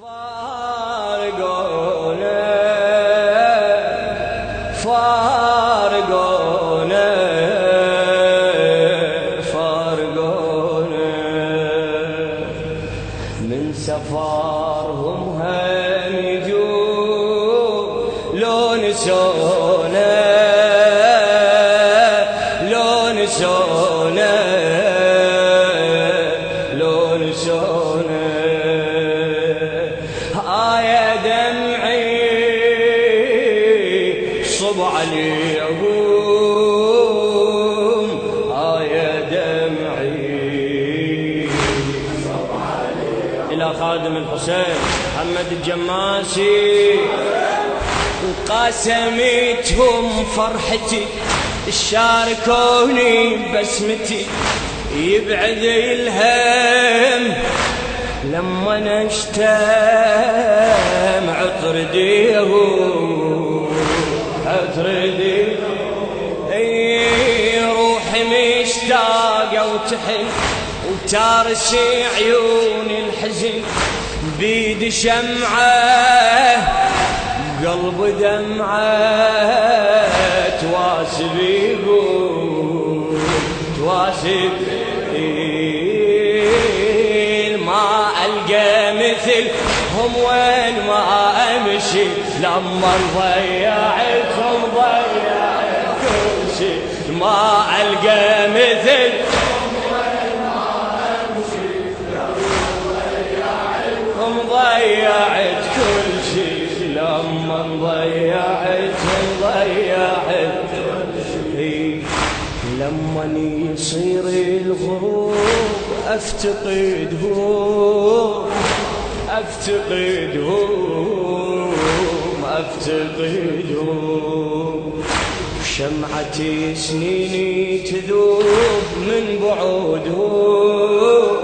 فارقونا فارقونا فارقونا من سفرهم هم يجون لو نسونا لو نسونا لو نسونا يا دمعي صب عليهم يا دمعي صب عليهم إلى خادم الحسين محمد الجماسي قاسمتهم فرحتي شاركوني بسمتي يبعد الهم لما نشتم عطر ديهم عطر ديهم روحي مشتاقة وتحن وتارسي عيون الحزن بيد شمعة قلب دمعة تواسبيهم تواسب مثلهم وين ما امشي لما ضيعتهم ضيعت كل شيء ما القى مثلهم وين ما امشي لما ضيعت كل شيء لما ضيعتهم ضيعت كل شيء لما يصير الغروب افتقدهم افتقدهم افتقدهم شمعتي سنيني تذوب من بعودهم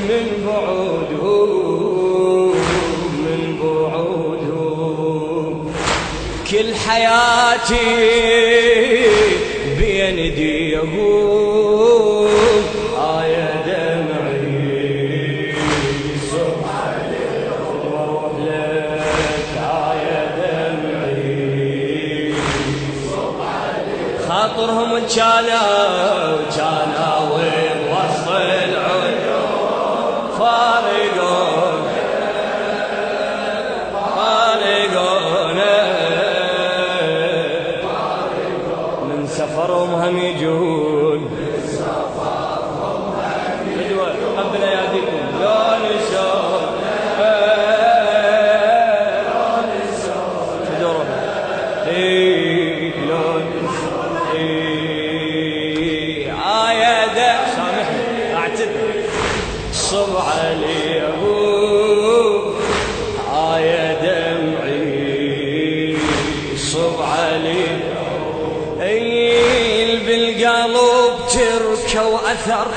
من بعودهم من بعودهم كل حياتي بين ايديهم يا دمعي صب عليهم واروح لك يا دمعي صب عليهم خاطرهم كانوا وين وسط العيون فارقونا من سفرهم هم يجون قبل يديكم لا نشوف يا دا سامحني اعتذر صب عليهم يا دمعي صب عليهم بالقلب تركه واثر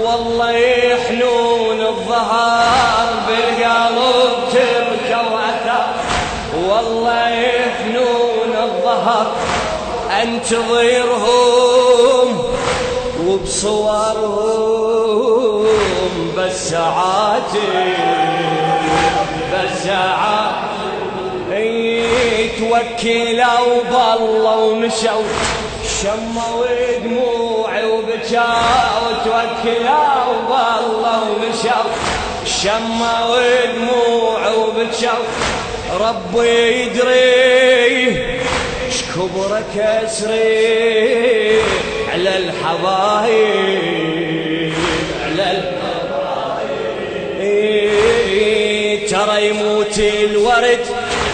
والله يحنون الظهر بالقلب تركه واثر والله يحنون الظهر انتظرهم وبصورهم بس ساعاتي بس ساعاتي توكلوا بالله ومشوا شموا دموعي وبكاوا توكلوا بالله ومشوا شموا دموعي وبكاوا ربي يدري شكبر كسري على الحبايب على الحبايب ترى يموت الورد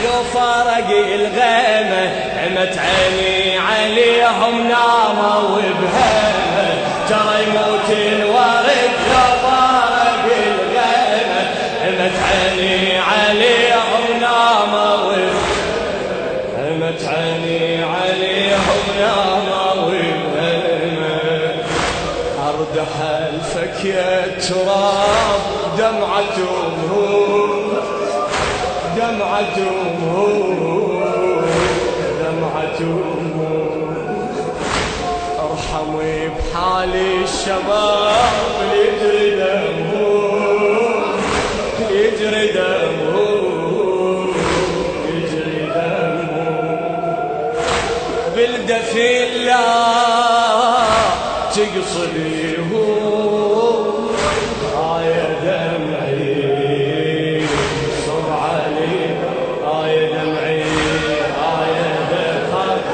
لو فارق الغيمة عمت عيني عليهم ناموا وبهمة ترى يموت الورد لو فارق الغيمة عمت عيني عليهم ناموا عمت عيني عليهم ناموا وبهمة أرد حلفك يا تراب دمعتهم ارحمي بحالي الشباب يجري دمهم يجري دمهم ودفي الله تقصديهم يا دمعي صب علي يا دمعي يا دمعي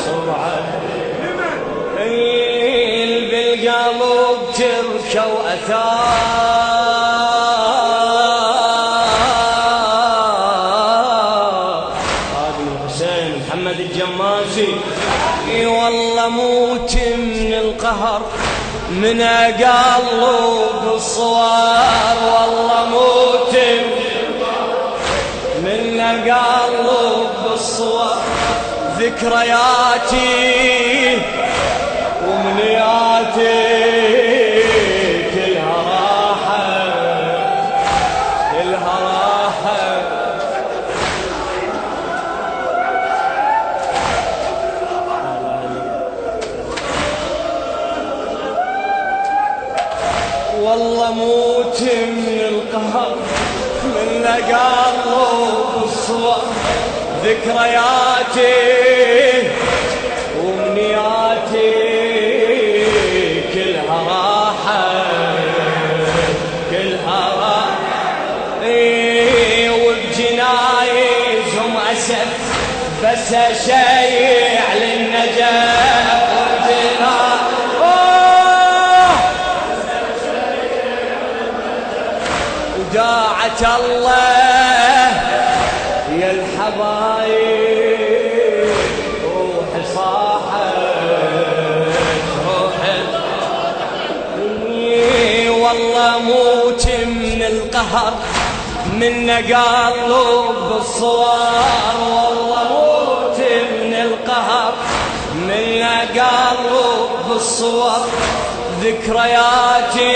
صب علي بالقلب تركوا أثار هذا الحسين محمد الجماسي والله موت من القهر من قلب الصوار والله موت من قلب الصوار ذكرياتي ومنياتي كلها راحت كلها راحت والله موت من القهر من قلب الصور ذكرياتي ومنياتي كلها راحت كلها راحت وبجنايزهم أسف بس شيع للنجاة وداعة الله يا الحبايب روحي صاحت روحي والله موت من القهر من قلب الصوار والله موت من القهر من قلب الصور ذكرياتي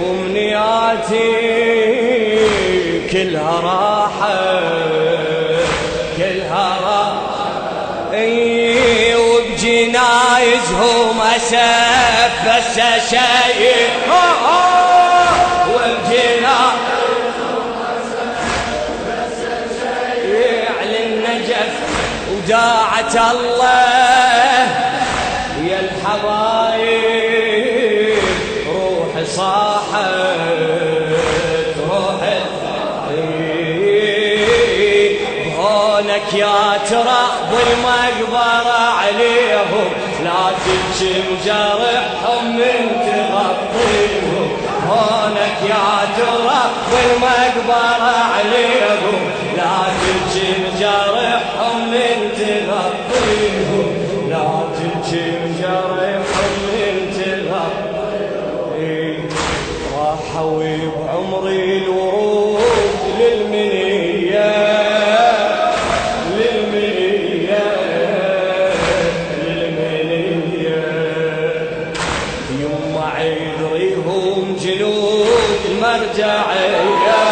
ومنياتي كلها راحت كلها راحت وبجنايزهم أسف بس شيء وبجنايزهم أسف بس شيء على النجف وداعة الله يا الحبايب روحي صاحت روحي هونك يا تراب المقبرة عليهم لا تبكي مجرحهم من تغطيهم هونك يا تراب المقبرة عليهم لا تبكي مجرحهم من تغطيهم لا تبكي مجرحهم من تغطيهم راحوا بعمري الورود للمنية للمنية للمنية يما عيد ريهم جنود المرجعية